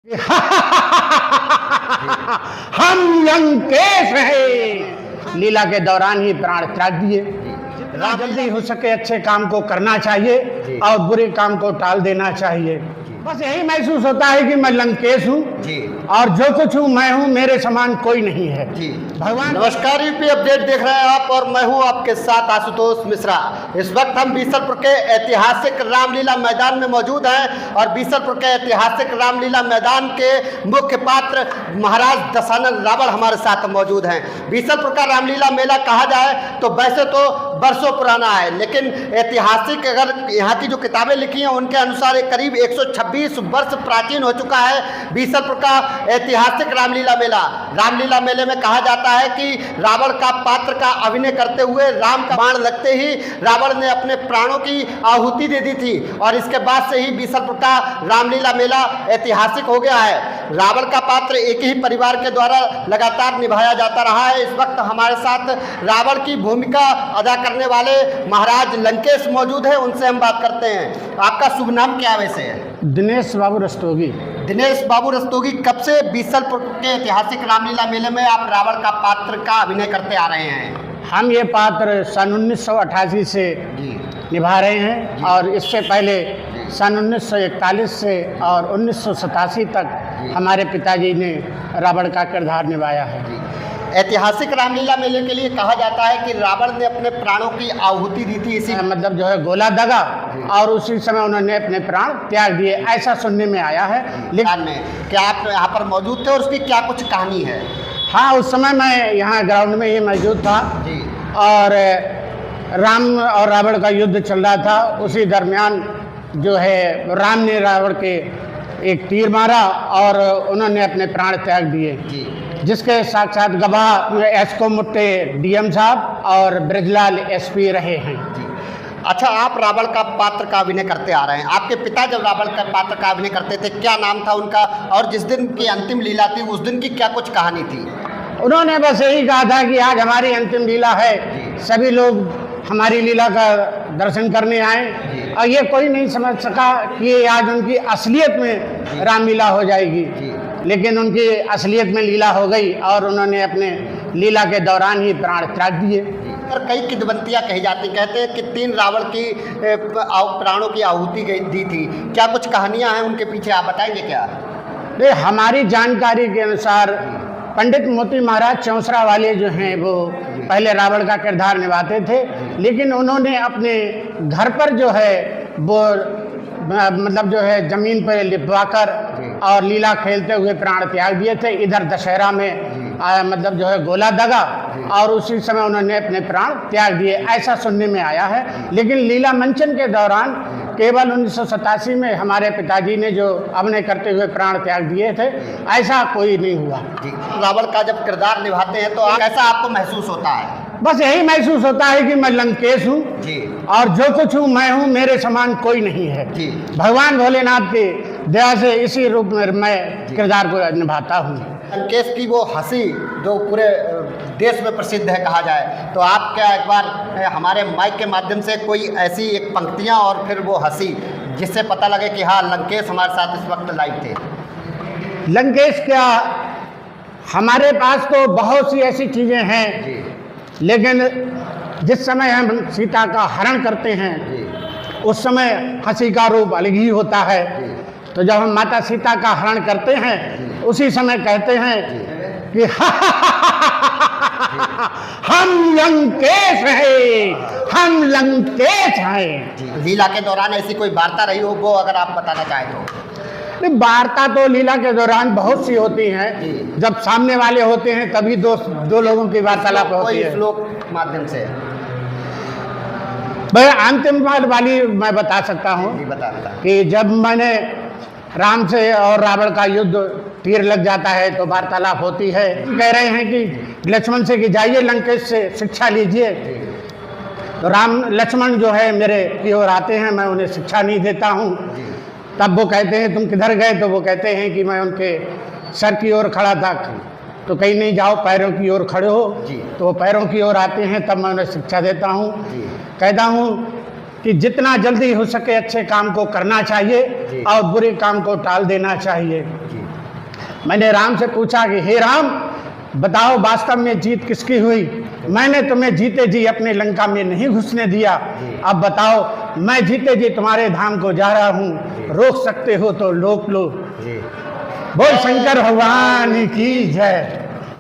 हम लंकेश हैं। लीला के दौरान ही प्राण त्याग दिए। जल्दी हो सके अच्छे काम को करना चाहिए और बुरे काम को टाल देना चाहिए। बस यही महसूस होता है कि मैं लंकेश हूँ और जो कुछ हूँ मैं हूँ, मेरे समान कोई नहीं है। भगवान। नमस्कार, यूपी अपडेट देख रहे हैं आप और मैं हूँ आपके साथ आशुतोष मिश्रा। इस वक्त हम बीसलपुर के ऐतिहासिक रामलीला मैदान में मौजूद हैं और बीसलपुर के ऐतिहासिक रामलीला मैदान के मुख्य पात्र महाराज दशानन रावण हमारे साथ मौजूद हैं। बीसलपुर का रामलीला मेला कहा जाए तो वैसे तो वर्षों पुराना है, लेकिन ऐतिहासिक अगर यहाँ की जो किताबें लिखी हैं उनके अनुसार एक करीब 126 वर्ष प्राचीन हो चुका है बीसलपुर का ऐतिहासिक रामलीला मेला। रामलीला मेले में कहा जाता है कि रावण का पात्र का अभिनय करते हुए राम का बाण लगते ही रावण ने अपने प्राणों की आहुति दे दी थी और इसके बाद से ही बीसलपुर का रामलीला मेला ऐतिहासिक हो गया है। रावण का पात्र एक ही परिवार के द्वारा लगातार निभाया जाता रहा है। इस वक्त हमारे साथ रावण की भूमिका अदा करने वाले महाराज लंकेश मौजूद है, उनसे हम बात करते हैं। आपका शुभ नाम क्या वैसे है? दिनेश बाबू रस्तोगी। दिनेश बाबू रस्तोगी, कब से बीसलपुर के ऐतिहासिक रामलीला मेले में आप रावण का पात्र का अभिनय करते आ रहे हैं? हम ये पात्र सन 1988 से निभा रहे हैं और इससे पहले सन 1941 से और 1987 तक हमारे पिताजी ने रावण का किरदार निभाया है। ऐतिहासिक रामलीला मेले के लिए कहा जाता है कि रावण ने अपने प्राणों की आहुति दी थी, इसी मतलब जो है गोला दगा और उसी समय उन्होंने अपने प्राण त्याग दिए, ऐसा सुनने में आया है। लेकिन क्या आप यहाँ पर मौजूद थे और उसकी क्या कुछ कहानी है? हाँ, उस समय मैं यहाँ ग्राउंड में ही मौजूद था और राम और रावण का युद्ध चल रहा था। उसी दरमियान जो है राम ने रावण के एक तीर मारा और उन्होंने अपने प्राण त्याग दिए, जिसके साक्षात गवाह एसको मुट्टे डीएम साहब और ब्रजलाल एसपी रहे हैं। अच्छा, आप रावण का पात्र का अभिनय करते आ रहे हैं। आपके पिता जब रावण का पात्र का अभिनय करते थे, क्या नाम था उनका और जिस दिन की अंतिम लीला थी उस दिन की क्या कुछ कहानी थी? उन्होंने बस यही कहा था कि आज हमारी अंतिम लीला है, सभी लोग हमारी लीला का दर्शन करने आए और ये कोई नहीं समझ सका कि आज उनकी असलियत में रामलीला हो जाएगी, लेकिन उनकी असलियत में लीला हो गई और उन्होंने अपने लीला के दौरान ही प्राण त्याग दिए। और कई किंवदंतियाँ कही जाती, कहते हैं कि 3 रावण की प्राणों की आहुति दी थी। क्या कुछ कहानियाँ हैं उनके पीछे, आप बताएंगे क्या? हमारी जानकारी के अनुसार पंडित मोती महाराज चौसरा वाले जो हैं वो पहले रावण का किरदार निभाते थे, लेकिन उन्होंने अपने घर पर जो है वो मतलब जो है जमीन पर लिपवाकर और लीला खेलते हुए प्राण त्याग दिए थे। इधर दशहरा में मतलब जो है गोला दगा और उसी समय उन्होंने अपने प्राण त्याग दिए, ऐसा सुनने में आया है। लेकिन लीला मंचन के दौरान केवल 1987 में हमारे पिताजी ने जो अभिनय करते हुए प्राण त्याग दिए थे, ऐसा कोई नहीं हुआ। रावण का जब किरदार निभाते हैं तो कैसा आपको महसूस होता है? बस यही महसूस होता है कि मैं लंकेश हूँ और जो कुछ हूँ मैं हूँ, मेरे समान कोई नहीं है। भगवान भोलेनाथ की दया से इसी रूप में मैं किरदार को निभाता हूँ। लंकेश की वो हंसी जो पूरे देश में प्रसिद्ध है कहा जाए, तो आप क्या एक बार हमारे माइक के माध्यम से कोई ऐसी एक पंक्तियाँ और फिर वो हंसी जिससे पता लगे कि हाँ लंकेश हमारे साथ इस वक्त लाइव थे? लंकेश क्या, हमारे पास तो बहुत सी ऐसी चीज़ें हैं, लेकिन जिस समय हम सीता का हरण करते हैं उस समय हंसी का रूप अलग ही होता है। तो जब हम माता सीता का हरण करते हैं उसी समय कहते हैं कि हम लंकेश हैं, हम लंकेश हैं। लीला के दौरान ऐसी कोई वार्ता रही हो वो अगर आप बताना चाहें तो? वार्ता तो लीला के दौरान बहुत सी होती हैं, जब सामने वाले होते हैं तभी दो लोगों की वार्तालाप होती है। श्लोक माध्यम से भाई अंतिम बात वाली मैं बता सकता हूँ कि जब मैंने राम से और रावण का युद्ध तीर लग जाता है तो वार्तालाप होती है। कह रहे हैं कि लक्ष्मण से कि जाइए लंकेश से शिक्षा लीजिए, तो राम लक्ष्मण जो है मेरे की ओर आते हैं, मैं उन्हें शिक्षा नहीं देता हूँ। तब वो कहते हैं तुम किधर गए? तो वो कहते हैं कि मैं उनके सर की ओर खड़ा था। तो कहीं नहीं, जाओ पैरों की ओर खड़े हो। तो वो पैरों की ओर आते हैं, तब मैं उन्हें शिक्षा देता हूँ, कहता हूँ कि जितना जल्दी हो सके अच्छे काम को करना चाहिए और बुरे काम को टाल देना चाहिए। मैंने राम से पूछा कि हे राम, बताओ वास्तव में जीत किसकी हुई? मैंने तुम्हें जीते जी अपने लंका में नहीं घुसने दिया, अब बताओ मैं जीते जी तुम्हारे धाम को जा रहा हूँ, रोक सकते हो तो रोक लो। बोल शंकर भगवान की जय।